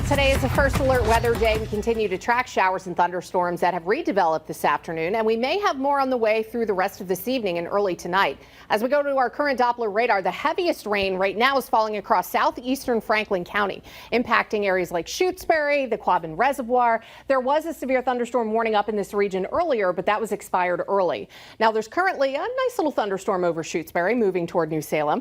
Today is the first alert weather day. We continue to track showers and thunderstorms that have redeveloped this afternoon, and we may have more on the way through the rest of this evening and early tonight. As we go to our current Doppler radar, the heaviest rain right now is falling across southeastern Franklin County, impacting areas like Shutesbury, the Quabbin Reservoir. There was a severe thunderstorm warning up in this region earlier, but that was expired early. Now there's currently a nice little thunderstorm over Shutesbury moving toward New Salem.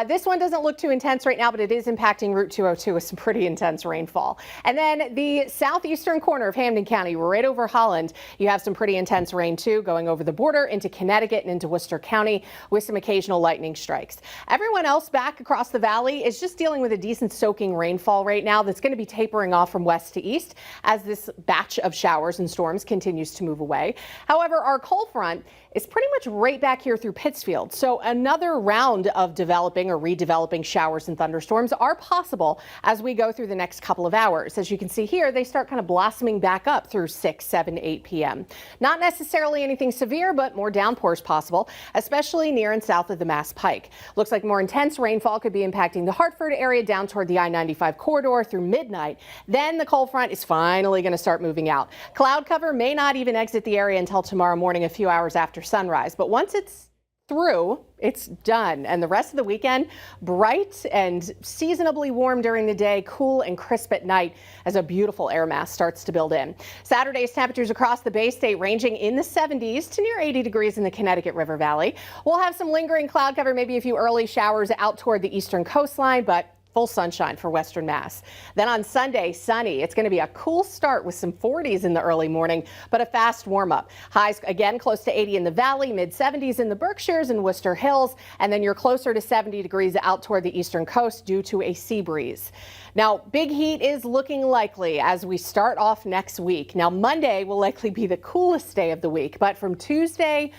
This one doesn't look too intense right now, but it is impacting Route 202 with some pretty intense rainfall. And then the southeastern corner of Hamden County, right over Holland, you have some pretty intense rain too, going over the border into Connecticut and into Worcester County with some occasional lightning strikes. Everyone else back across the valley is just dealing with a decent soaking rainfall right now that's going to be tapering off from west to east as this batch of showers and storms continues to move away. However, our cold front is pretty much right back here through Pittsfield. So another round of developing or redeveloping showers and thunderstorms are possible as we go through the next couple of hours. As you can see here, they start kind of blossoming back up through 6, 7, 8 p.m. Not necessarily anything severe, but more downpours possible, especially near and south of the Mass Pike. Looks like more intense rainfall could be impacting the Hartford area down toward the I-95 corridor through midnight. Then the cold front is finally going to start moving out. Cloud cover may not even exit the area until tomorrow morning, a few hours after sunrise. But once it's through, it's done. And the rest of the weekend, bright and seasonably warm during the day, cool and crisp at night as a beautiful air mass starts to build in. Saturday's temperatures across the Bay State ranging in the 70s to near 80 degrees in the Connecticut River Valley. We'll have some lingering cloud cover, maybe a few early showers out toward the eastern coastline, but full sunshine for western Mass. Then on Sunday, sunny. It's going to be a cool start with some 40s in the early morning, but a fast warm up. Highs again close to 80 in the valley, mid 70s in the Berkshires and Worcester Hills, and then you're closer to 70 degrees out toward the eastern coast due to a sea breeze. Now, big heat is looking likely as we start off next week. Now, Monday will likely be the coolest day of the week, but from Tuesday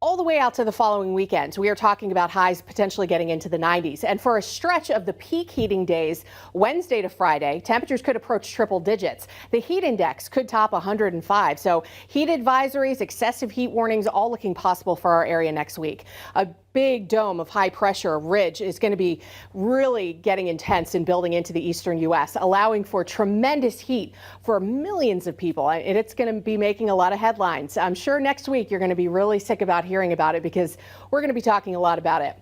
all the way out to the following weekend, we are talking about highs potentially getting into the 90s. And for a stretch of the peak heating days, Wednesday to Friday, temperatures could approach triple digits. The heat index could top 105. So heat advisories, excessive heat warnings, all looking possible for our area next week. A big dome of high pressure ridge is going to be really getting intense and building into the eastern U.S., allowing for tremendous heat for millions of people. And it's going to be making a lot of headlines. I'm sure next week you're going to be really sick about hearing about it because we're going to be talking a lot about it.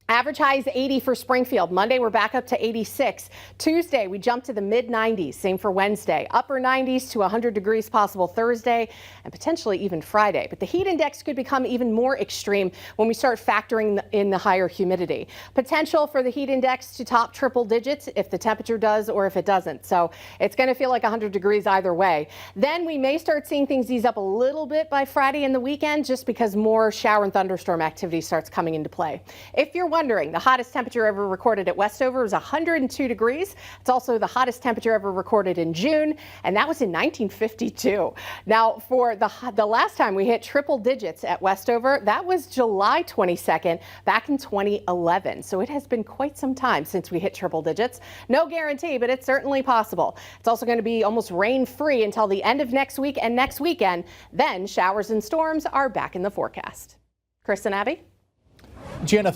Average high is 80 for Springfield. Monday, we're back up to 86. Tuesday, we jump to the mid 90s. Same for Wednesday. Upper 90s to 100 degrees possible Thursday and potentially even Friday. But the heat index could become even more extreme when we start factoring in the higher humidity. Potential for the heat index to top triple digits if the temperature does or if it doesn't. So it's going to feel like 100 degrees either way. Then we may start seeing things ease up a little bit by Friday and the weekend just because more shower and thunderstorm activity starts coming into play. If you're wondering, the hottest temperature ever recorded at Westover was 102 degrees. It's also the hottest temperature ever recorded in June, and that was in 1952. Now, for the last time we hit triple digits at Westover, that was July 22nd back in 2011. So it has been quite some time since we hit triple digits. No guarantee, but it's certainly possible. It's also going to be almost rain-free until the end of next week and next weekend. Then showers and storms are back in the forecast. Chris and Abby? Janna,